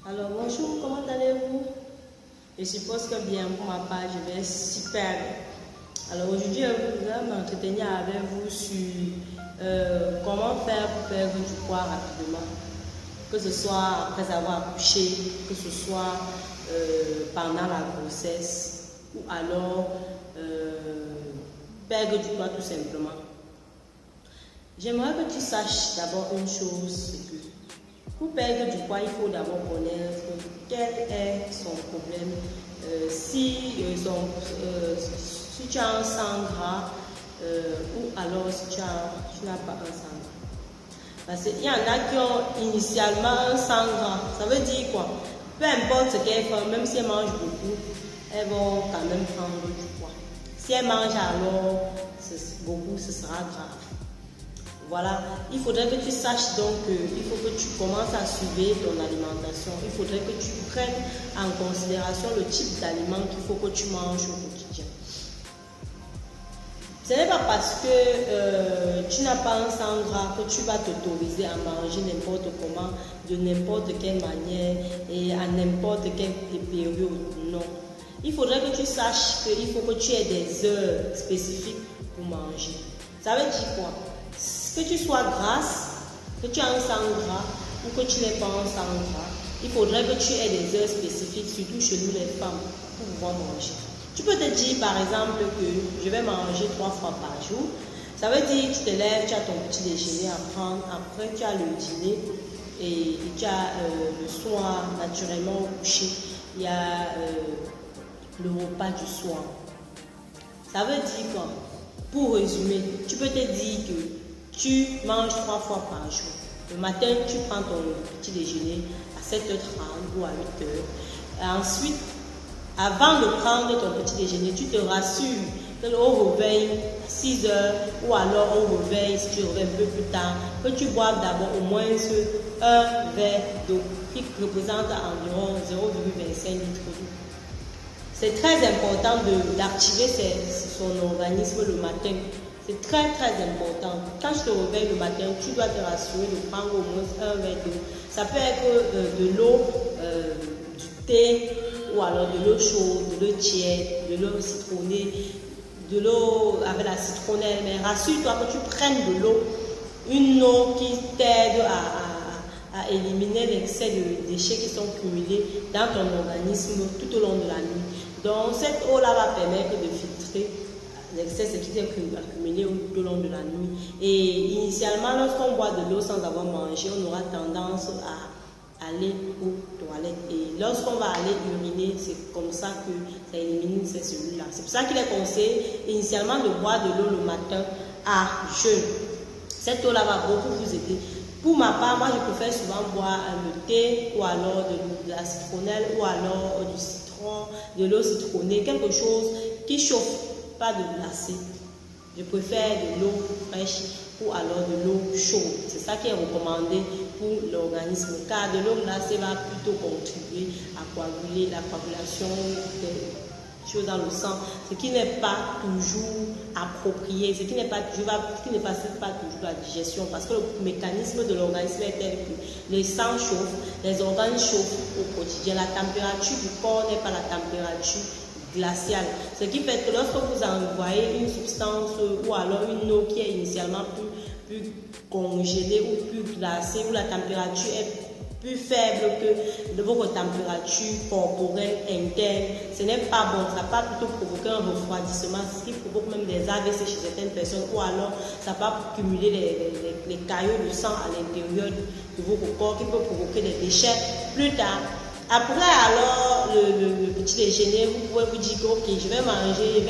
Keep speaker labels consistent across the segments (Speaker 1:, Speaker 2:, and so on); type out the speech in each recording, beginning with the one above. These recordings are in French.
Speaker 1: Alors bonjour, comment allez-vous? Je suppose que bien pour ma part, je vais super bien. Alors aujourd'hui, je vais m'entretenir avec vous sur comment faire pour perdre du poids rapidement. Que ce soit après avoir accouché, que ce soit pendant la grossesse ou alors perdre du poids tout simplement. J'aimerais que tu saches d'abord une chose, c'est que pour perdre du poids, il faut d'abord connaître quel est son problème. Si tu as un sang gras ou alors si tu n'as pas un sang gras. Parce qu'il y en a qui ont initialement un sang gras. Ça veut dire quoi? Peu importe ce qu'elles font, même si elles mangent beaucoup, elles vont quand même prendre du poids. Si elles mangent alors beaucoup, ce sera grave. Voilà, il faudrait que tu saches donc qu'il faut que tu commences à suivre ton alimentation. Il faudrait que tu prennes en considération le type d'aliment qu'il faut que tu manges au quotidien. Ce n'est pas parce que tu n'as pas un sang gras que tu vas t'autoriser à manger n'importe comment, de n'importe quelle manière et à n'importe quelle période. Non. Il faudrait que tu saches qu'il faut que tu aies des heures spécifiques pour manger. Ça veut dire quoi? Que tu sois grasse, que tu as un sang gras ou que tu n'aies pas un sang gras, il faudrait que tu aies des heures spécifiques, surtout chez nous les femmes, pour pouvoir manger. Tu peux te dire par exemple que je vais manger 3 fois par jour. Ça veut dire que tu te lèves, tu as ton petit déjeuner à prendre, après tu as le dîner et tu as le soir naturellement au coucher. Il y a le repas du soir. Ça veut dire quoi? Pour résumer, tu peux te dire que tu manges 3 fois par jour. Le matin, tu prends ton petit déjeuner à 7h30 ou à 8h. Et ensuite, avant de prendre ton petit déjeuner, tu te rassures qu'au réveil, à 6h ou alors au réveil, si tu réveilles un peu plus tard, que tu boives d'abord au moins un verre d'eau qui représente environ 0,25 litres d'eau. C'est très important d'activer son organisme le matin. C'est très important. Quand je te réveille le matin, tu dois te rassurer de prendre au moins un verre d'eau. Ça peut être de l'eau, du thé, ou alors de l'eau chaude, de l'eau tiède, de l'eau citronnée, de l'eau avec la citronnelle. Mais rassure-toi que tu prennes de l'eau, une eau qui t'aide à éliminer l'excès de déchets qui sont cumulés dans ton organisme tout au long de la nuit. Donc cette eau-là va permettre de filtrer l'excès qui est accumulé tout au long de la nuit. Et initialement, lorsqu'on boit de l'eau sans avoir mangé, on aura tendance à aller aux toilettes. Et lorsqu'on va aller uriner, c'est comme ça que ça élimine ces cellules-là. C'est pour ça qu'il est conseillé initialement de boire de l'eau le matin à jeun. Cette eau-là va beaucoup vous aider. Pour ma part, moi je préfère souvent boire le thé ou alors de la citronnelle ou alors du citron, de l'eau citronnée, quelque chose qui chauffe. Pas de glacé. Je préfère de l'eau fraîche ou alors de l'eau chaude. C'est ça qui est recommandé pour l'organisme, car de l'eau glacée va plutôt contribuer à coaguler la coagulation des choses dans le sang, ce qui n'est pas toujours approprié, ce qui ne facilite pas toujours la digestion, parce que le mécanisme de l'organisme est tel que les sangs chauffent, les organes chauffent au quotidien. La température du corps n'est pas la température glaciale. Ce qui fait que lorsque vous envoyez une substance ou alors une eau qui est initialement plus congelée ou plus glacée, où la température est plus faible que votre température corporelle interne, ce n'est pas bon. Ça va plutôt provoquer un refroidissement, ce qui provoque même des AVC chez certaines personnes, ou alors ça va cumuler les caillots de sang à l'intérieur de votre corps qui peut provoquer des déchets plus tard. Après alors le petit déjeuner, vous pouvez vous dire que ok, je vais manger,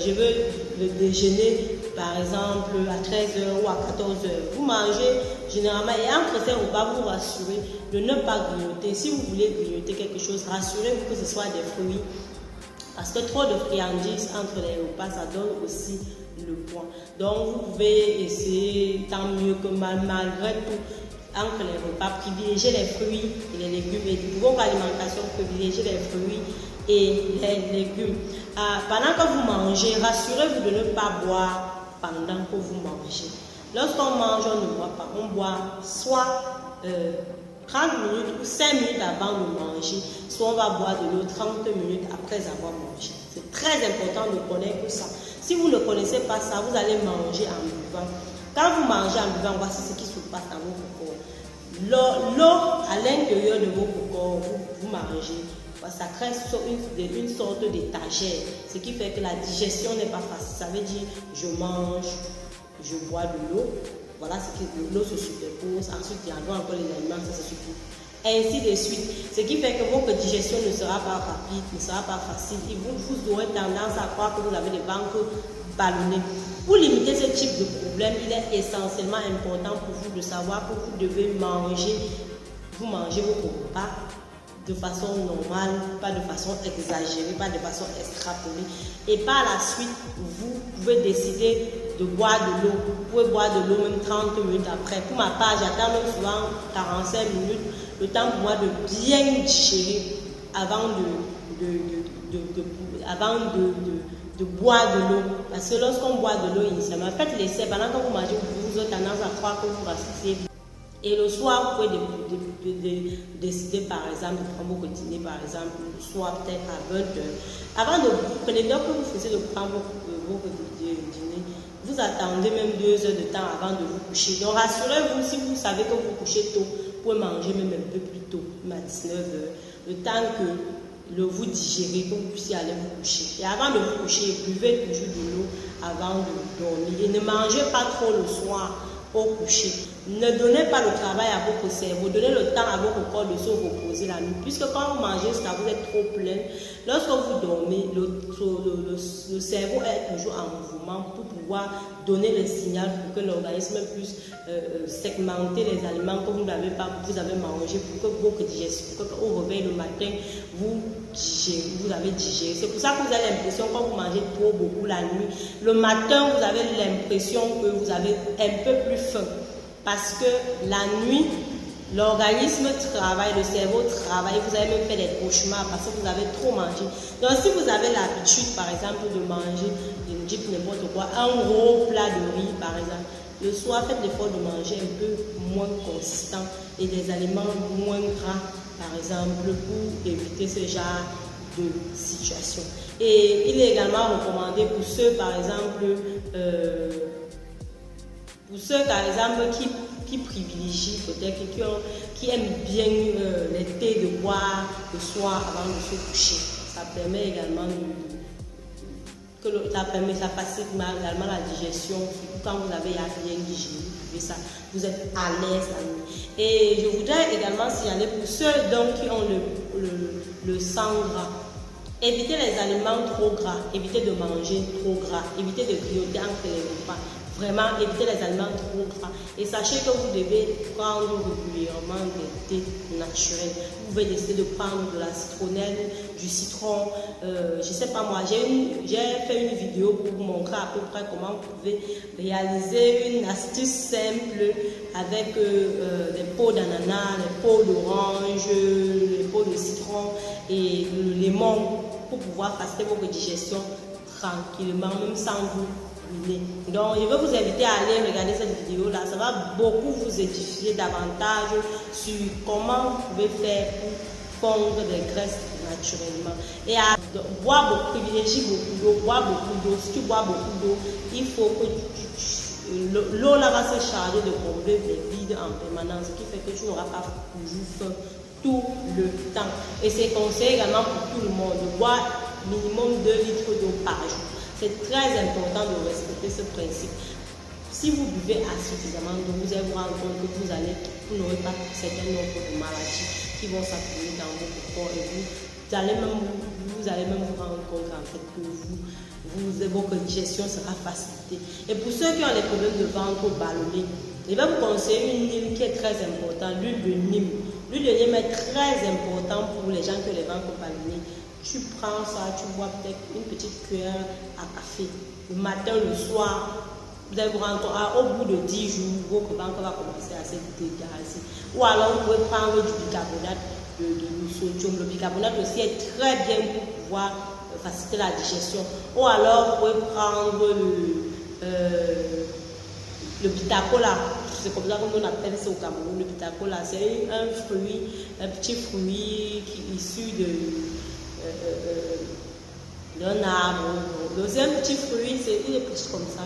Speaker 1: je veux le déjeuner par exemple à 13h ou à 14h. Vous mangez généralement et entre ces repas, vous rassurez de ne pas grignoter. Si vous voulez grignoter quelque chose, rassurez-vous que ce soit des fruits. Parce que trop de friandises entre les repas, ça donne aussi le poids. Donc vous pouvez essayer, tant mieux que malgré tout, entre les repas, privilégier les fruits et les légumes. Et pour votre alimentation, privilégier les fruits et les légumes. Pendant que vous mangez, rassurez-vous de ne pas boire pendant que vous mangez. Lorsqu'on mange, on ne boit pas. On boit soit 30 minutes ou 5 minutes avant de manger, soit on va boire de l'eau 30 minutes après avoir mangé. C'est très important de connaître ça. Si vous ne connaissez pas ça, vous allez manger en buvant. Quand vous mangez en buvant, voici ce qui se passe dans votre corps. L'eau à l'intérieur de votre corps, vous mangez, ça crée une sorte d'étagère, ce qui fait que la digestion n'est pas facile. Ça veut dire, je mange, je bois de l'eau, voilà ce que l'eau se superpose, ensuite il y a encore les aliments, ça se superpose. Ainsi de suite, ce qui fait que votre digestion ne sera pas rapide, ne sera pas facile, et vous aurez tendance à croire que vous avez des ventres ballonnés. Pour limiter ce type de problème, il est essentiellement important pour vous de savoir que vous devez manger, vous mangez vos repas de façon normale, pas de façon exagérée, pas de façon extrapolée. Et par la suite, vous pouvez décider de boire de l'eau. Vous pouvez boire de l'eau même 30 minutes après. Pour ma part, j'attends même souvent 45 minutes, le temps pour moi de bien digérer avant de boire de l'eau. Parce que lorsqu'on boit de l'eau initialement, faites l'essai. Pendant que vous mangez, vous avez tendance à croire que vous rassasiez. Et le soir, vous pouvez décider par exemple de prendre votre dîner, par exemple, le soir peut-être à 20h. Avant de prenez l'heure que vous faisiez de prendre votre dîner, vous attendez même 2 heures de temps avant de vous coucher. Donc rassurez-vous, si vous savez que vous vous couchez tôt, vous pouvez manger même un peu plus tôt, même à 19h, le temps que vous digérez, que vous puissiez aller vous coucher. Et avant de vous coucher, buvez toujours de l'eau avant de dormir. Et ne mangez pas trop le soir au coucher. Ne donnez pas le travail à votre cerveau, donnez le temps à votre corps de se reposer la nuit. Puisque quand vous mangez, vous êtes trop plein. Lorsque vous dormez, le cerveau est toujours en mouvement pour pouvoir donner le signal pour que l'organisme puisse segmenter les aliments que vous avez mangé, pour que votre digestion, pour qu'au réveil le matin, vous avez digéré. C'est pour ça que vous avez l'impression quand vous mangez trop beaucoup la nuit, le matin vous avez l'impression que vous avez un peu plus faim. Parce que la nuit, l'organisme travaille, le cerveau travaille, vous avez même fait des cauchemars parce que vous avez trop mangé. Donc si vous avez l'habitude par exemple de manger, je ne dis n'importe quoi, un gros plat de riz par exemple, le soir faites l'effort de manger un peu moins consistant et des aliments moins gras par exemple pour éviter ce genre de situation. Et il est également recommandé pour ceux par exemple qui privilégient peut-être, qui aiment bien les thés de boire le soir avant de se coucher. Ça permet également ça facilite également la digestion, surtout quand vous avez bien digéré, vous êtes à l'aise la nuit. Et je voudrais également signaler pour ceux donc qui ont le sang gras. Évitez les aliments trop gras, évitez de manger trop gras, évitez de grignoter entre les repas. Vraiment, évitez les aliments trop gras. Et sachez que vous devez prendre régulièrement des thés naturels. Vous pouvez décider de prendre de la citronnelle, du citron. Je ne sais pas moi, j'ai fait une vidéo pour vous montrer à peu près comment vous pouvez réaliser une astuce simple avec des peaux d'ananas, les peaux d'orange, les peaux de citron et le lemon pour pouvoir faciliter votre digestion tranquillement, même sans vous. Donc, je veux vous inviter à aller regarder cette vidéo-là. Ça va beaucoup vous édifier davantage sur comment vous pouvez faire pour fondre des graisses naturellement. Et à boire beaucoup, privilégie beaucoup d'eau, boire beaucoup d'eau. Si tu bois beaucoup d'eau, il faut que l'eau là va se charger de combler les vides en permanence, ce qui fait que tu n'auras pas toujours faim tout le temps. Et c'est conseillé également pour tout le monde de boire minimum 2 litres d'eau par jour. C'est très important de respecter ce principe. Si vous buvez suffisamment d'eau, vous allez vous rendre compte que vous n'aurez pas certains nombres de maladies qui vont s'accumuler dans votre corps et vous allez même vous rendre compte en fait que votre digestion sera facilitée. Et pour ceux qui ont des problèmes de ventre ballonné, je vais vous conseiller une huile qui est très importante, l'huile de Nîmes. L'huile de Nîmes est très importante pour les gens qui ont les ventres ballonnés. Tu prends ça, tu bois peut-être une petite cuillère à café le matin, le soir. Vous allez vous rendre compte, au bout de 10 jours, votre ventre va commencer à se dégager. Ou alors, vous pouvez prendre du bicarbonate de sodium. Le bicarbonate aussi est très bien pour pouvoir faciliter la digestion. Ou alors, vous pouvez prendre le bitacola. c'est comme ça qu'on appelle ça au Cameroun, le pitacola. C'est un petit fruit qui est issu d'un arbre. Donc c'est un petit fruit, il est plus comme ça.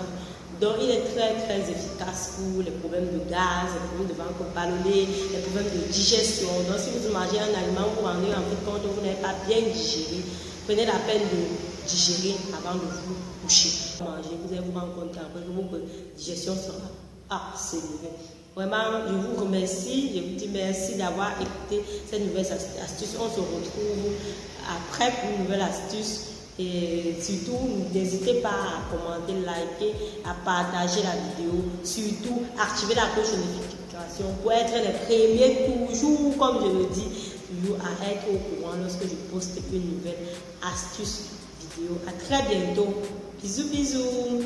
Speaker 1: Donc il est très très efficace pour les problèmes de gaz, les problèmes de ventre ballonné, les problèmes de digestion. Donc si vous mangez un aliment, vous vous rendez en fait compte que vous n'avez pas bien digéré, prenez la peine de digérer avant de vous coucher. Manger, vous allez vous rendre compte après que votre digestion sera accélérée. Vraiment, je vous remercie, je vous dis merci d'avoir écouté cette nouvelle astuce. On se retrouve après pour une nouvelle astuce. Et surtout, n'hésitez pas à commenter, liker, à partager la vidéo. Surtout, activez la cloche de notification pour être les premiers, toujours, comme je le dis, toujours à être au courant lorsque je poste une nouvelle astuce vidéo. À très bientôt. Bisous, bisous.